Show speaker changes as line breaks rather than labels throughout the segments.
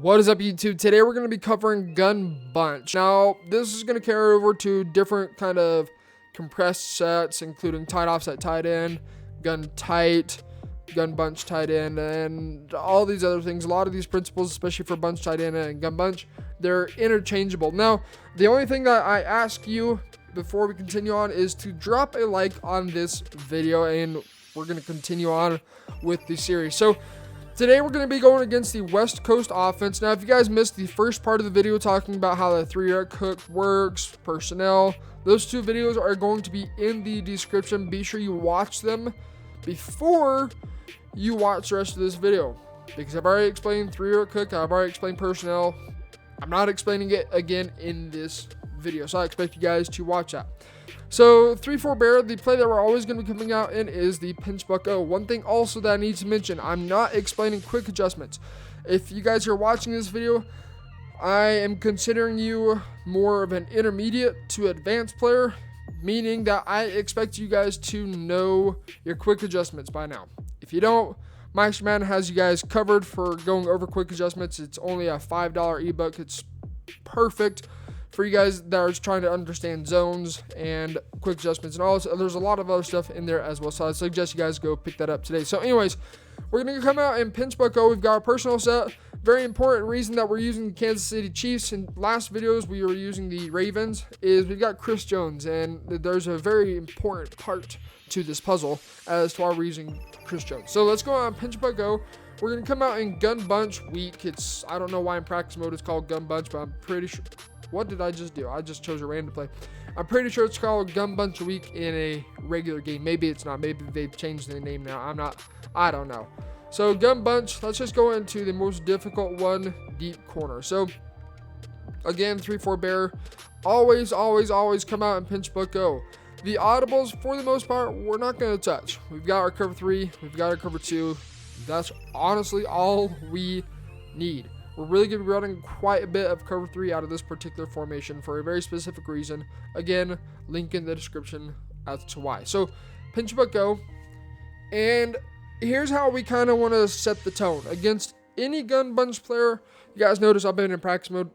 What is up, YouTube? Today we're going to be covering Gun Bunch. Now, this is going to carry over to different kind of compressed sets, including tight offset tight end, gun tight, gun bunch tight end, and all these other things. A lot of these principles, especially for bunch tight end and gun bunch, they're interchangeable. Now, the only thing that I ask you before we continue on is to drop a like on this video, and we're going to continue on with the series. So today we're going to be going against the West Coast offense. Now, if you guys missed the first part of the video talking about how the 3-yard hook works, personnel, those two videos are going to be in the description. Be sure you watch them before you watch the rest of this video, because I've already explained 3-yard hook, I've already explained personnel. I'm not explaining it again in this video, so I expect you guys to watch that. So 3-4 bear, the play that we're always going to be coming out in is the pinch buck O. One thing also that I need to mention, I'm not explaining quick adjustments. If you guys are watching this video, I am considering you more of an intermediate to advanced player, meaning that I expect you guys to know your quick adjustments by now. If you don't, Meisterman has you guys covered for going over quick adjustments. It's only a $5 ebook. It's perfect for you guys that are trying to understand zones and quick adjustments and all this. There's a lot of other stuff in there as well, so I suggest you guys go pick that up today. So anyways, we're going to come out in pinch buck O. We've got our personal set. Very important reason that we're using the Kansas City Chiefs. In last videos we were using the Ravens is we've got Chris Jones, and there's a very important part to this puzzle as to why we're using Chris Jones. So let's go on pinch buck O. We're going to come out in gun bunch week. I don't know why in practice mode it's called gun bunch, but I'm pretty sure. What did I just do? I just chose a random play. I'm pretty sure it's called gun bunch week in a regular game. Maybe it's not. Maybe they've changed the name now. I don't know. So gun bunch, let's just go into the most difficult one, deep corner. So again, 3-4 bear, always come out and pinch buck O. The audibles, for the most part, we're not going to touch. We've got our cover 3, we've got our cover 2. That's honestly all we need. We're really going to be running quite a bit of cover 3 out of this particular formation for a very specific reason. Again, link in the description as to why. So, pinch buck go. And here's how we kind of want to set the tone. Against any gun bunch player, you guys notice I've been in practice mode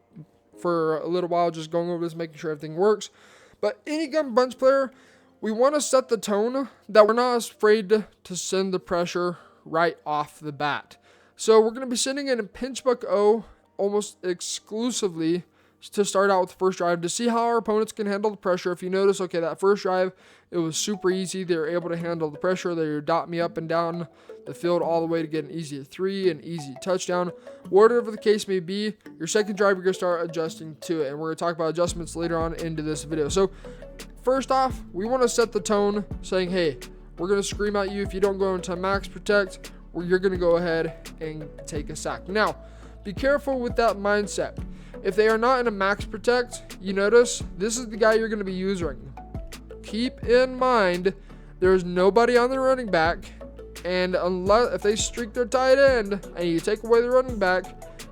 for a little while, just going over this, making sure everything works. But any gun bunch player, we want to set the tone that we're not afraid to send the pressure right off the bat. So we're going to be sending in a pinch buck O almost exclusively to start out with the first drive to see how our opponents can handle the pressure. If you notice, okay, that first drive, it was super easy. They were able to handle the pressure. They were dot me up and down the field all the way to get an easy 3, an easy touchdown. Whatever the case may be, your second drive, you're going to start adjusting to it. And we're going to talk about adjustments later on into this video. So first off, we want to set the tone saying, hey, we're going to scream at you if you don't go into max protect, where you're going to go ahead and take a sack. Now, be careful with that mindset. If they are not in a max protect, you notice this is the guy you're going to be using. Keep in mind, there's nobody on the running back, and if they streak their tight end and you take away the running back,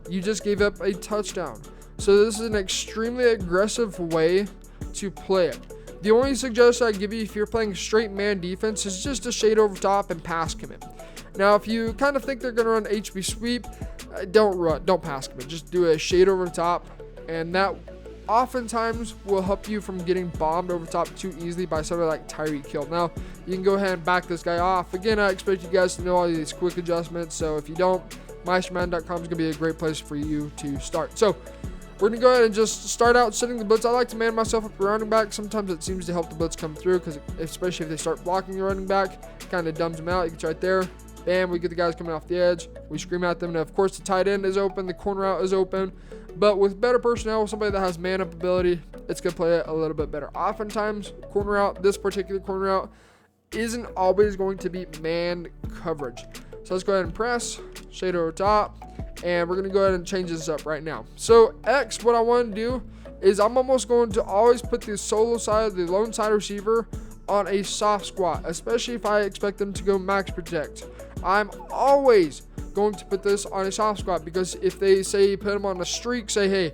you just gave up a touchdown. So this is an extremely aggressive way to play it. The only suggestion I give you if you're playing straight man defense is just to shade over top and pass commit. Now, if you kind of think they're going to run HB sweep, don't pass commit. Just do a shade over the top, and that oftentimes will help you from getting bombed over the top too easily by somebody like Tyreek Hill. Now, you can go ahead and back this guy off. Again, I expect you guys to know all these quick adjustments, so if you don't, Meisterman.com is going to be a great place for you to start. So we're going to go ahead and just start out setting the blitz. I like to man myself up the running back. Sometimes it seems to help the blitz come through, because especially if they start blocking the running back, it kind of dumbs them out. You can try right there. Bam, we get the guys coming off the edge. We scream at them. Now, of course, the tight end is open. The corner out is open. But with better personnel, somebody that has man-up ability, it's going to play it a little bit better. Oftentimes, corner out, this particular corner out, isn't always going to be man coverage. So let's go ahead and press, shade over top, and we're going to go ahead and change this up right now. So X, what I want to do is I'm almost going to always put the solo side, the lone side receiver, on a soft squat, especially if I expect them to go max protect. I'm always going to put this on a soft squat, because if they say put him on a streak, say, hey,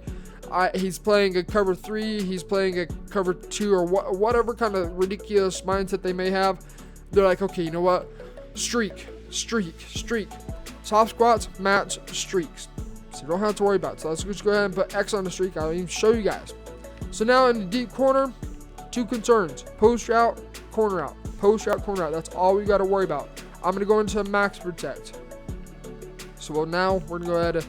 he's playing a cover 3, he's playing a cover 2, or whatever kind of ridiculous mindset they may have, they're like, okay, you know what? Streak. Soft squats match streaks. So you don't have to worry about it. So let's just go ahead and put X on the streak. I'll even show you guys. So now in the deep corner, 2 concerns. Post route, corner out. Post route, corner out. That's all we got to worry about. I'm going to go into max protect. So now we're going to go ahead and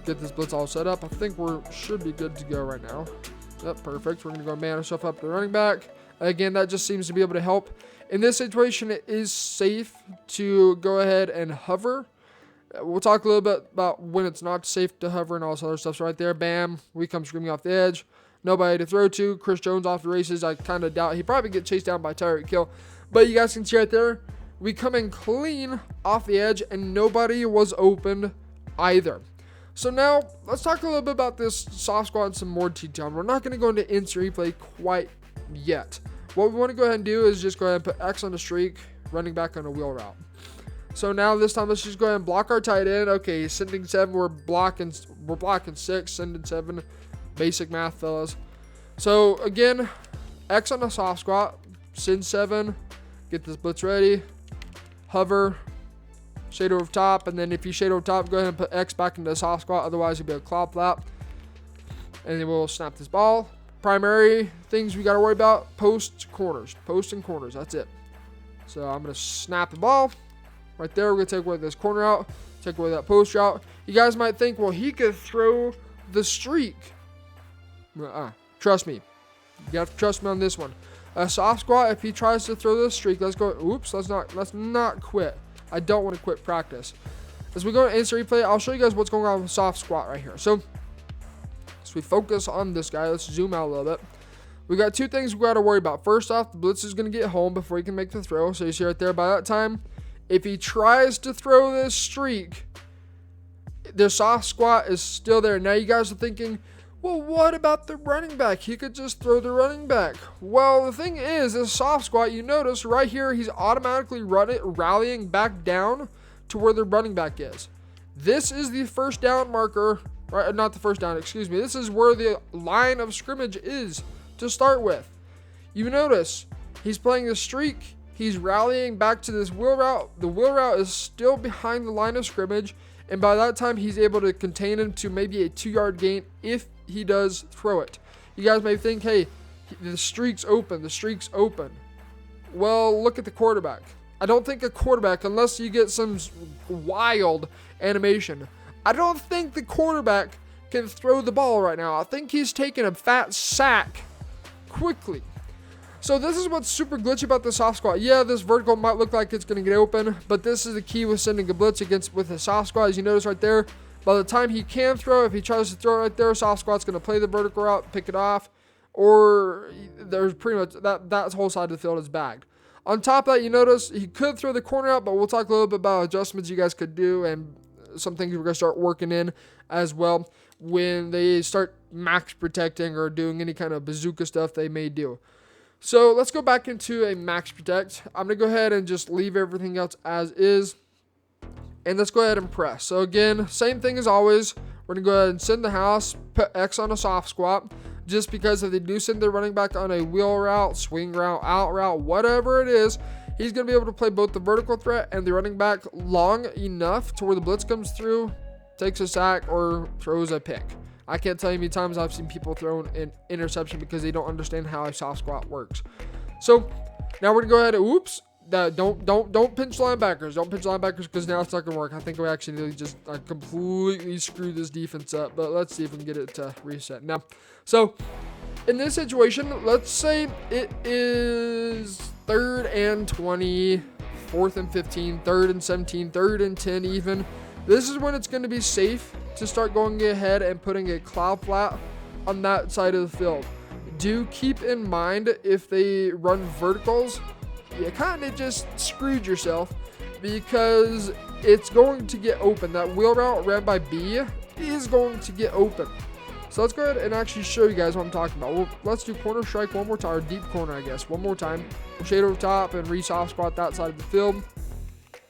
get this blitz all set up. I think we should be good to go right now. Yep, perfect. We're going to go man ourselves up to the running back. Again, that just seems to be able to help. In this situation, it is safe to go ahead and hover. We'll talk a little bit about when it's not safe to hover and all this other stuff. So right there, bam, we come screaming off the edge. Nobody to throw to. Chris Jones off the races. I kind of doubt he'd probably get chased down by Tyreek Hill. But you guys can see right there, we come in clean off the edge and nobody was open either. So now let's talk a little bit about this soft squat in some more detail. We're not going to go into instant replay quite yet. What we want to go ahead and do is just go ahead and put X on the streak, running back on a wheel route. So now this time let's just go ahead and block our tight end. Okay, sending 7, we're blocking 6, sending 7. Basic math, fellas. So again, X on a soft squat, send 7, get this blitz ready, hover, shade over top, and then if you shade over top, go ahead and put X back into the soft squat. Otherwise, it'll be a cloud flap, and then we'll snap this ball. Primary things we got to worry about: post and corners. That's it. So I'm gonna snap the ball right there. We're gonna take away this corner out, take away that post route. You guys might think, well, he could throw the streak. Trust me. You have to trust me on this one. A soft squat, if he tries to throw the streak, let's go. Oops, let's not quit. I don't want to quit practice. As we go to instant replay, I'll show you guys what's going on with soft squat right here. So we focus on this guy. Let's zoom out a little bit. We got 2 things we got to worry about. First off, the blitz is going to get home before he can make the throw. So you see right there, by that time, if he tries to throw this streak, the soft squat is still there. Now you guys are thinking, well, what about the running back? He could just throw the running back. Well, the thing is, this soft squat, you notice right here, he's automatically rallying back down to where the running back is. This is the first down marker, right? Not the first down, excuse me. This is where the line of scrimmage is to start with. You notice he's playing the streak. He's rallying back to this wheel route. The wheel route is still behind the line of scrimmage. And by that time, he's able to contain him to maybe a 2-yard gain if he does throw it. You guys may think, hey, the streak's open. The streak's open. Well, look at the quarterback. I don't think a quarterback, unless you get some wild animation, I don't think the quarterback can throw the ball right now. I think he's taking a fat sack quickly. So this is what's super glitchy about the soft squat. Yeah, this vertical might look like it's going to get open, but this is the key with sending a blitz with a soft squat. As you notice right there, by the time he can throw, if he tries to throw it right there, soft squat's going to play the vertical route, pick it off, or there's pretty much that whole side of the field is bagged. On top of that, you notice he could throw the corner out, but we'll talk a little bit about adjustments you guys could do and some things we're going to start working in as well when they start max protecting or doing any kind of bazooka stuff they may do. So let's go back into a max protect. I'm going to go ahead and just leave everything else as is. And let's go ahead and press. So again, same thing as always. We're going to go ahead and send the house, put X on a soft squat. Just because if they do send their running back on a wheel route, swing route, out route, whatever it is, he's going to be able to play both the vertical threat and the running back long enough to where the blitz comes through, takes a sack, or throws a pick. I can't tell you how many times I've seen people throw an interception because they don't understand how a soft squat works. So now we're gonna go ahead and don't pinch linebackers. Don't pinch linebackers because now it's not gonna work. I think we actually just completely screwed this defense up. But let's see if we can get it to reset now. So in this situation, let's say it is 3rd and 20, 4th and 15, 3rd and 17, 3rd and 10 even. This is when it's going to be safe to start going ahead and putting a cloud flat on that side of the field. Do keep in mind if they run verticals, you kind of just screwed yourself because it's going to get open. That wheel route ran by B is going to get open. So let's go ahead and actually show you guys what I'm talking about. Well, let's do corner strike one more time, or deep corner, I guess, one more time. We'll shade over top and re-soft spot that side of the field.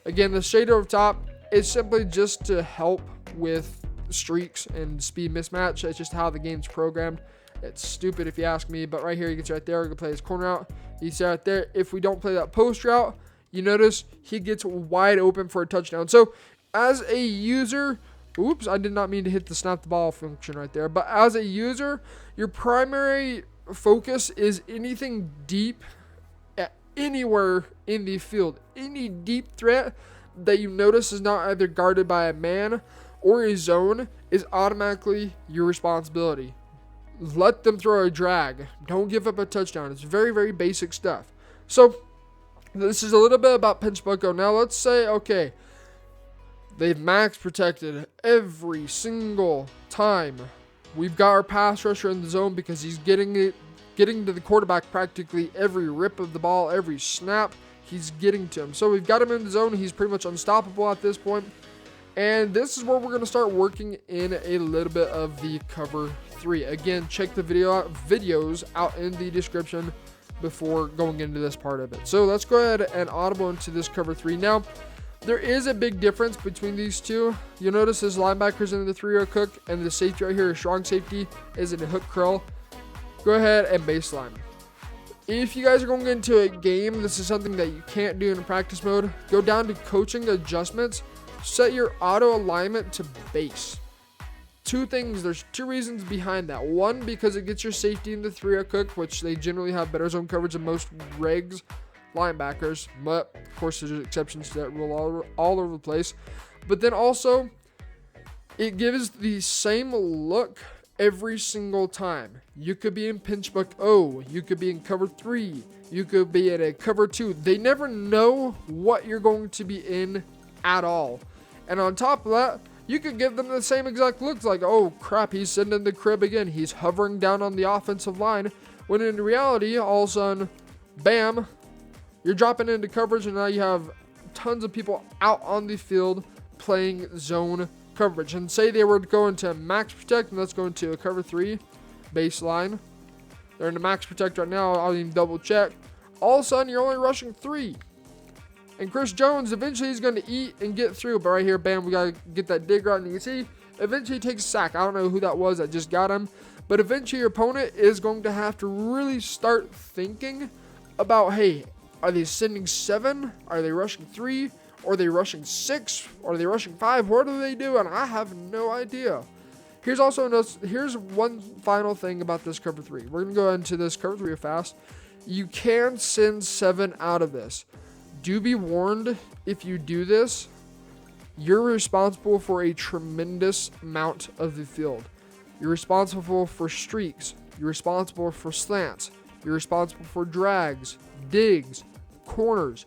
Again, the shade over top is simply just to help with streaks and speed mismatch. It's just how the game's programmed. It's stupid if you ask me, but right here, you can see right there, we're going to play his corner out. You see right there, if we don't play that post route, you notice he gets wide open for a touchdown. So as a user, Oops, I did not mean to hit the snap the ball function right there. But as a user, your primary focus is anything deep anywhere in the field. Any deep threat that you notice is not either guarded by a man or a zone is automatically your responsibility. Let them throw a drag. Don't give up a touchdown. It's very, very basic stuff. So this is a little bit about Pinch Bucko. Now let's say, okay, they've max protected every single time. We've got our pass rusher in the zone because he's getting to the quarterback practically every rip of the ball, every snap, he's getting to him. So we've got him in the zone. He's pretty much unstoppable at this point. And this is where we're going to start working in a little bit of the cover 3. Again, check the videos out in the description before going into this part of it. So let's go ahead and audible into this cover 3. Now, there is a big difference between these two. You'll notice his linebackers in the 3-yard cook, and the safety right here, strong safety, is in a hook curl. Go ahead and baseline. If you guys are going into a game, this is something that you can't do in practice mode. Go down to coaching adjustments. Set your auto alignment to base. Two things, there's two reasons behind that. One, because it gets your safety in the 3-yard cook, which they generally have better zone coverage than most regs linebackers, but of course there's exceptions to that rule all over the place. But then also, it gives the same look every single time. You could be in pinch buck O, you could be in cover 3, you could be in a cover 2. They never know what you're going to be in at all. And on top of that, you could give them the same exact looks, like, oh crap, he's sitting in the crib again, he's hovering down on the offensive line, when in reality, all of a sudden, bam, you're dropping into coverage, and now you have tons of people out on the field playing zone coverage. And say they were to go into max protect, and let's go into a cover 3 baseline. They're in the max protect right now. I'll even double check. All of a sudden, you're only rushing 3. And Chris Jones, eventually he's going to eat and get through. But right here, bam, we got to get that dig right. And you can see, eventually he takes a sack. I don't know who that was that just got him. But eventually your opponent is going to have to really start thinking about, hey, are they sending 7? Are they rushing 3? Or are they rushing 6? Or are they rushing 5? What do they do? And I have no idea. Here's one final thing about this cover 3. We're going to go into this cover 3 fast. You can send 7 out of this. Do be warned, if you do this, you're responsible for a tremendous amount of the field. You're responsible for streaks. You're responsible for slants. You're responsible for drags, digs, corners.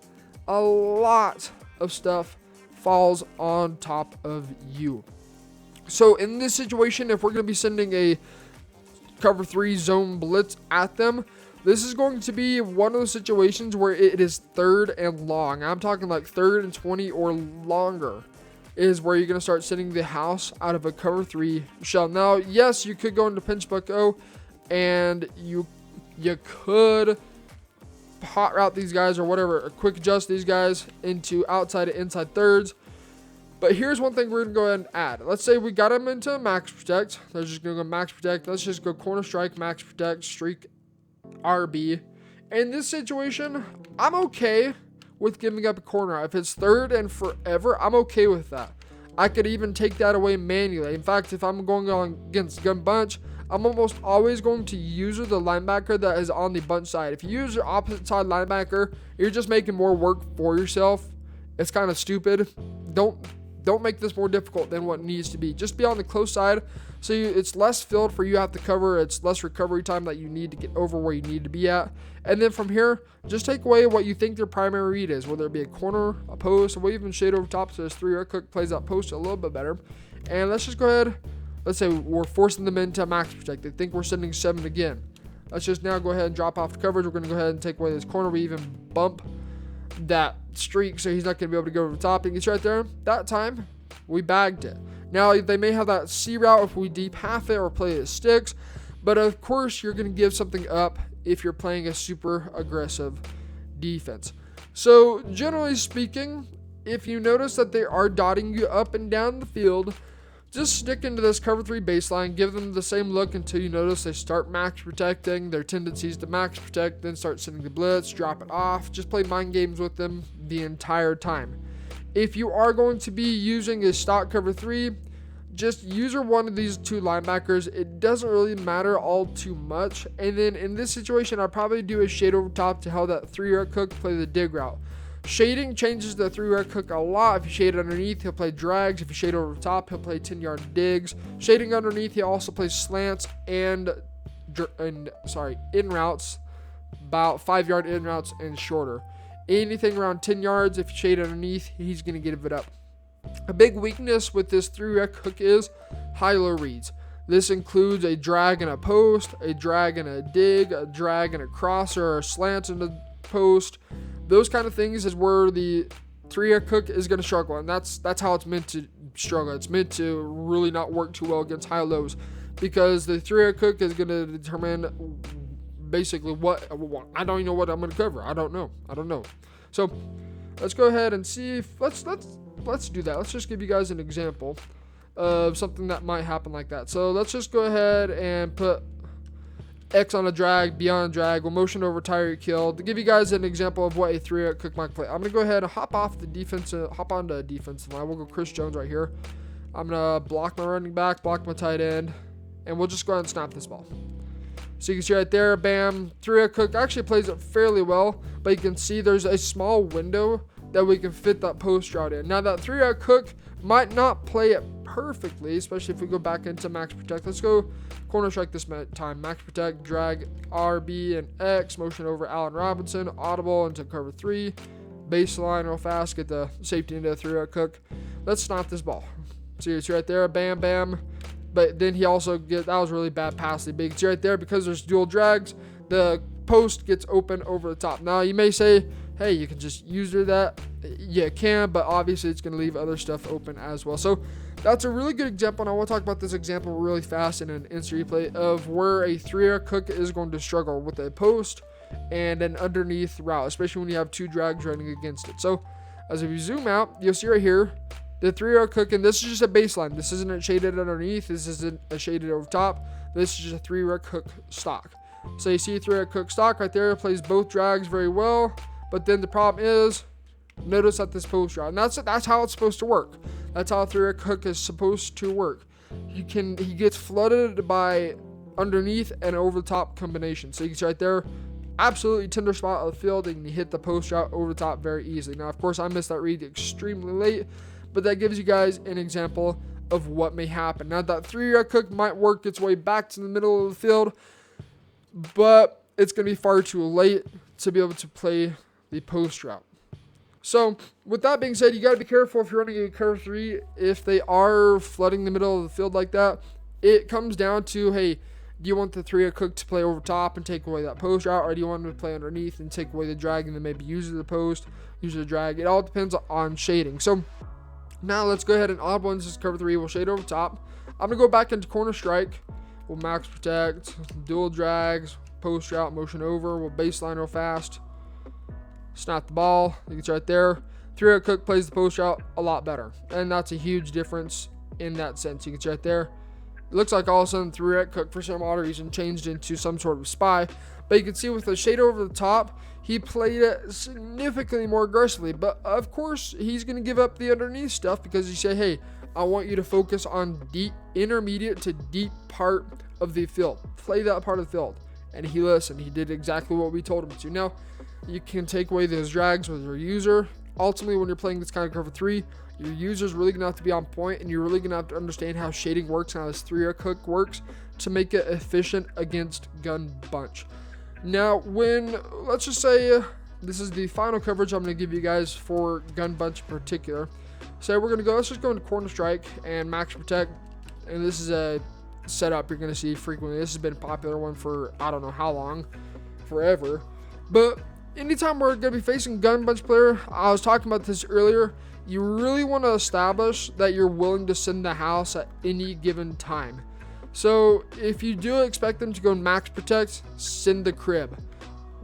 A lot of stuff falls on top of you. So in this situation, if we're going to be sending a cover 3 zone blitz at them, this is going to be one of those situations where it is 3rd and long. I'm talking like 3rd and 20 or longer is where you're going to start sending the house out of a cover 3 shell. Now, yes, you could go into pinch buck O, and you could hot route these guys or whatever, or quick adjust these guys into outside and inside thirds. But here's one thing we're going to go ahead and add. Let's say we got them into max protect. They're just going to go max protect. Let's just go corner strike, max protect, streak, RB. In this situation, I'm okay with giving up a corner. If it's 3rd and forever, I'm okay with that. I could even take that away manually. In fact, if I'm going on against gun bunch, I'm almost always going to use the linebacker that is on the bunch side. If you use your opposite side linebacker, you're just making more work for yourself. It's kind of stupid. Don't make this more difficult than what it needs to be. Just be on the close side, so it's less field for you to have to cover. It's less recovery time that you need to get over where you need to be at. And then from here, just take away what you think their primary read is, whether it be a corner, a post, or we'll even shade over top so this 3-yard cook plays that post a little bit better. And let's just go ahead. Let's say we're forcing them into max protect. They think we're sending 7 again. Let's just now go ahead and drop off the coverage. We're going to go ahead and take away this corner. We even bump that streak so he's not going to be able to go over the top. And it's right there. That time, we bagged it. Now, they may have that C route if we deep half it or play it sticks. But of course, you're going to give something up if you're playing a super aggressive defense. So, generally speaking, if you notice that they are dotting you up and down the field, just stick into this cover 3 baseline, give them the same look until you notice they start max protecting, their tendencies to max protect, then start sending the blitz, drop it off. Just play mind games with them the entire time. If you are going to be using a stock cover 3, just user one of these two linebackers. It doesn't really matter all too much. And then in this situation, I'll probably do a shade over top to help that 3-yard cook play the dig route. Shading changes the 3-yard cook a lot. If you shade underneath, he'll play drags. If you shade over the top, he'll play 10-yard digs. Shading underneath, he also plays slants and in routes, about 5-yard in routes and shorter. Anything around 10 yards, if you shade underneath, he's going to give it up. A big weakness with this 3-yard cook is high-low reads. This includes a drag and a post, a drag and a dig, a drag and a crosser, or a slant and a post. Those kind of things is where the 3-yard cook is going to struggle, and that's how it's meant to struggle. It's meant to really not work too well against high-lows, because the 3-yard cook is going to determine basically what I don't even know what I'm going to cover. I don't know. So let's go ahead and see if let's do that. Let's just give you guys an example of something that might happen like that. So let's just go ahead and put X on a drag, B on a drag. We'll motion over Tyreek Hill to give you guys an example of what a 3-yard cook might play. I'm going to go ahead and hop onto the defensive line. We'll go Chris Jones right here. I'm going to block my running back, block my tight end, and we'll just go ahead and snap this ball. So you can see right there, bam, 3-yard cook actually plays it fairly well, but you can see there's a small window that we can fit that post route in. Now that 3-yard cook might not play it perfectly, especially if we go back into max protect. Let's go corner strike this time. Max protect, drag RB and X, motion over Allen Robinson, audible into cover 3, baseline real fast, get the safety into a 3-yard cook. Let's snap this ball. See, it's right there, bam, bam. But then he also that was really bad pass. But you can see right there, because there's dual drags, the post gets open over the top. Now you may say, hey, you can just use that. Yeah, it can, but obviously it's going to leave other stuff open as well. So that's a really good example, and I want to talk about this example really fast in an instant replay of where a 3-yard cook is going to struggle with a post and an underneath route, especially when you have two drags running against it. So as if you zoom out, you'll see right here, the 3-yard cook, and this is just a baseline. This isn't a shaded underneath. This isn't a shaded over top. This is just a 3-yard cook stock. So you see 3-yard cook stock right there, plays both drags very well. But then the problem is, notice that this post route, and that's how it's supposed to work. That's how a 3-yard cook is supposed to work. He gets flooded by underneath and over the top combination. So you can see right there, absolutely tender spot of the field, and you hit the post route over the top very easily. Now, of course, I missed that read extremely late, but that gives you guys an example of what may happen. Now, that 3-yard cook might work its way back to the middle of the field, but it's going to be far too late to be able to play the post route. So with that being said, you got to be careful if you're running a cover 3 if they are flooding the middle of the field like that. It comes down to, hey, do you want the 3-yard cook to play over top and take away that post route, or do you want him to play underneath and take away the drag and then maybe use the post, use the drag? It all depends on shading. So now let's go ahead and odd ones is cover 3. We'll shade over top. I'm going to go back into corner strike. We'll max protect, dual drags, post route, motion over. We'll baseline real fast. Snap the ball. It's right there. 3-yard cook plays the post route a lot better, and that's a huge difference in that sense. You can see right there. It looks like all of a sudden 3-yard cook for some odd reason changed into some sort of spy, but you can see with the shade over the top, he played it significantly more aggressively. But of course, he's going to give up the underneath stuff because he said, hey, I want you to focus on deep, intermediate to deep part of the field. Play that part of the field. And he listened. He did exactly what we told him to. Now, you can take away those drags with your user. Ultimately, when you're playing this kind of cover 3, your user's really going to have to be on point, and you're really going to have to understand how shading works and how this 3-yard cook works to make it efficient against gun bunch. Now, let's just say this is the final coverage I'm going to give you guys for gun bunch in particular. So let's just go into corner strike and max protect, and this is a setup you're going to see frequently. This has been a popular one for I don't know how long, forever. But anytime we're going to be facing gun bunch player, I was talking about this earlier, you really want to establish that you're willing to send the house at any given time. So if you do expect them to go max protect, send the crib.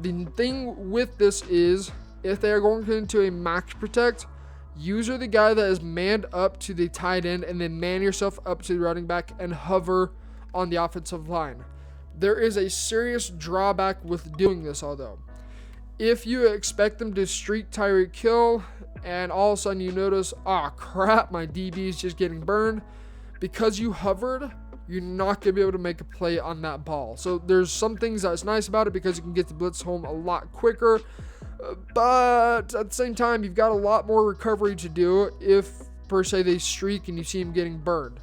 The thing with this is, if they are going into a max protect, user the guy that is manned up to the tight end, and then man yourself up to the running back and hover on the offensive line. There is a serious drawback with doing this, although. If you expect them to streak Tyreek Hill and all of a sudden you notice, oh crap, my DB is just getting burned, because you hovered, you're not going to be able to make a play on that ball. So there's some things that's nice about it because you can get the blitz home a lot quicker. But at the same time, you've got a lot more recovery to do if, per se, they streak and you see them getting burned.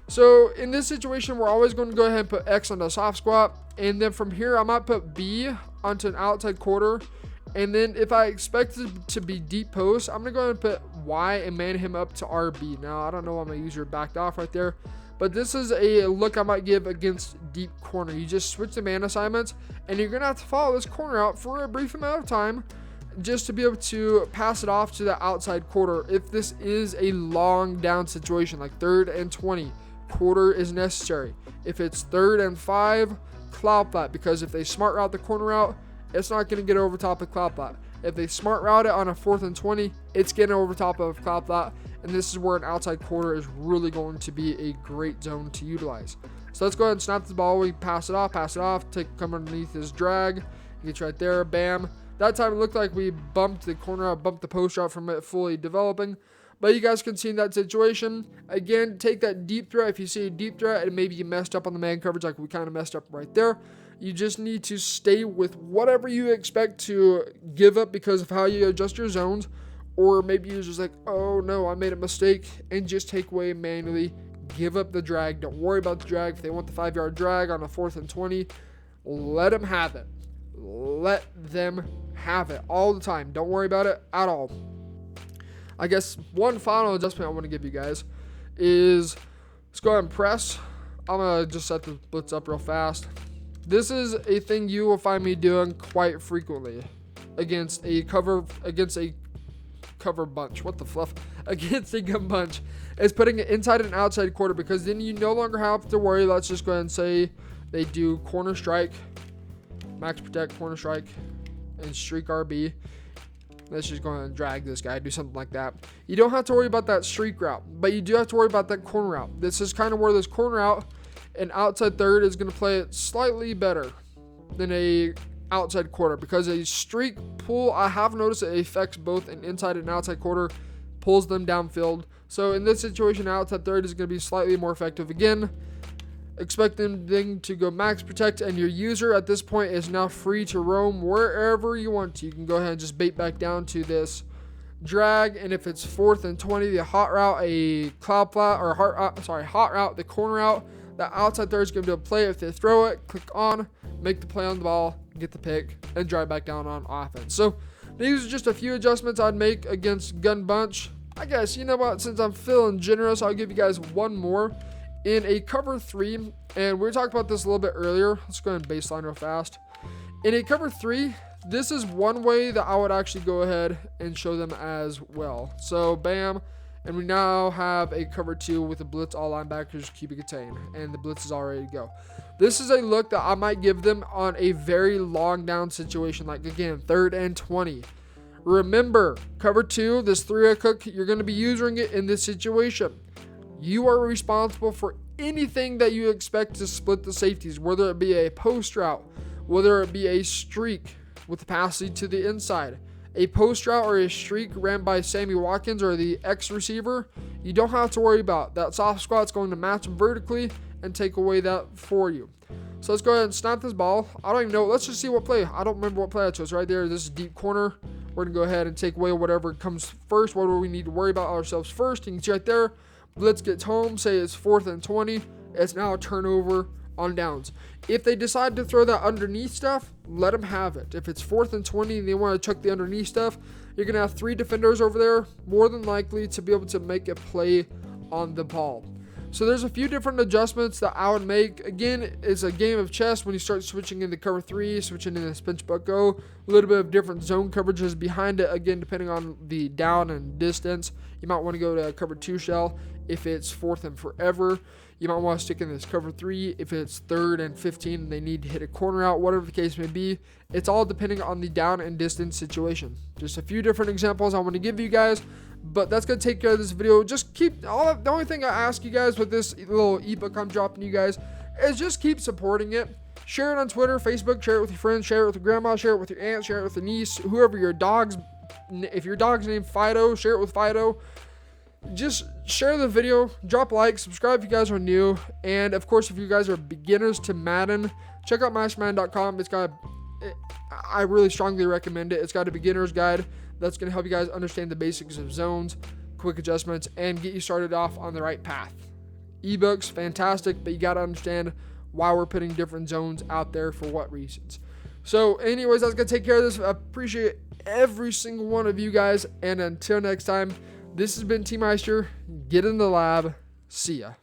So in this situation, we're always going to go ahead and put X on the soft squat. And then from here, I might put B onto an outside quarter. And then if I expect it to be deep post, I'm going to go ahead and put Y and man him up to RB. Now, I don't know why my user backed off right there. But this is a look I might give against deep corner. You just switch the man assignments, and you're going to have to follow this corner out for a brief amount of time just to be able to pass it off to the outside quarter. If this is a long down situation, like 3rd and 20, quarter is necessary. If it's 3rd and 5, cloud flat, because if they smart route the corner out, it's not going to get over top of cloud flat. If they smart route it on a 4th and 20, it's getting over top of cloud flat. And this is where an outside quarter is really going to be a great zone to utilize. So let's go ahead and snap the ball. We pass it off, come underneath his drag. He gets right there, bam. That time it looked like we bumped the corner out, bumped the post out from it fully developing. But you guys can see in that situation, again, take that deep threat. If you see a deep threat and maybe you messed up on the man coverage like we kind of messed up right there, you just need to stay with whatever you expect to give up because of how you adjust your zones. Or maybe you're just like, oh no, I made a mistake, and just take away manually. Give up the drag. Don't worry about the drag. If they want the 5-yard drag on a 4th and 20, let them have it. Let them have it all the time. Don't worry about it at all. I guess one final adjustment I want to give you guys is, let's go ahead and press. I'm going to just set the blitz up real fast. This is a thing you will find me doing quite frequently against a cover bunch. What the fluff? Against a gun bunch is putting it inside and outside quarter, because then you no longer have to worry. Let's just go ahead and say they do corner strike, max protect, corner strike, and streak RB. Let's just go ahead and drag this guy, do something like that. You don't have to worry about that streak route, but you do have to worry about that corner route. This is kind of where this corner route and outside third is going to play it slightly better than a outside quarter, because a streak pull, I have noticed it affects both an inside and outside quarter, pulls them downfield. So in this situation, outside third is going to be slightly more effective. Again, expect them to go max protect, and your user at this point is now free to roam wherever you want to. You can go ahead and just bait back down to this drag, and if it's 4th and 20, the hot route, a cloud flat, or hot route, the corner route, the outside third is going to be able to play. If they throw it, click on, make the play on the ball, get the pick, and drive back down on offense. So these are just a few adjustments I'd make against gun bunch. I guess, you know what, since I'm feeling generous, I'll give you guys one more. In a cover 3, and we talked about this a little bit earlier. Let's go ahead and baseline real fast. In a cover 3, this is one way that I would actually go ahead and show them as well. So bam, and we now have a cover 2 with a blitz, all linebackers keep it contained, and the blitz is all ready to go. This is a look that I might give them on a very long down situation, like again, 3rd and 20. Remember, cover 2, this 3-eye cook, you're going to be using it in this situation. You are responsible for anything that you expect to split the safeties, whether it be a post route, whether it be a streak with the passing to the inside, a post route or a streak ran by Sammy Watkins or the X receiver. You don't have to worry about that. Soft squat's going to match them vertically and take away that for you. So let's go ahead and snap this ball. I don't even know. Let's just see what play. I don't remember what play I chose right there. This is deep corner. We're going to go ahead and take away whatever comes first. What do we need to worry about ourselves first? You can see right there. Blitz gets home, say it's 4th and 20. It's now a turnover on downs. If they decide to throw that underneath stuff, let them have it. If it's 4th and 20 and they want to chuck the underneath stuff, you're going to have 3 defenders over there, more than likely to be able to make a play on the ball. So there's a few different adjustments that I would make. Again, it's a game of chess when you start switching into cover 3, switching into pinch but go. A little bit of different zone coverages behind it. Again, depending on the down and distance, you might want to go to a cover 2 shell if it's 4th and forever. You might want to stick in this cover 3 if it's 3rd and 15 and they need to hit a corner out, whatever the case may be. It's all depending on the down and distance situation. Just a few different examples I want to give you guys, but that's going to take care of this video. Just keep, the only thing I ask you guys with this little ebook I'm dropping you guys is just keep supporting it. Share it on Twitter, Facebook, share it with your friends, share it with your grandma, share it with your aunt, share it with your niece, whoever your dog's, if your dog's named Fido, share it with Fido. just share the video, drop a like, subscribe if you guys are new, and of course if you guys are beginners to Madden, check out MasterMadden.com. I really strongly recommend it. It's got a beginner's guide that's going to help you guys understand the basics of zones, quick adjustments, and get you started off on the right path. Ebooks, fantastic, but you got to understand why we're putting different zones out there for what reasons. So anyways, that's going to take care of this. I appreciate every single one of you guys, and until next time, this has been T Meister. Get in the lab. See ya.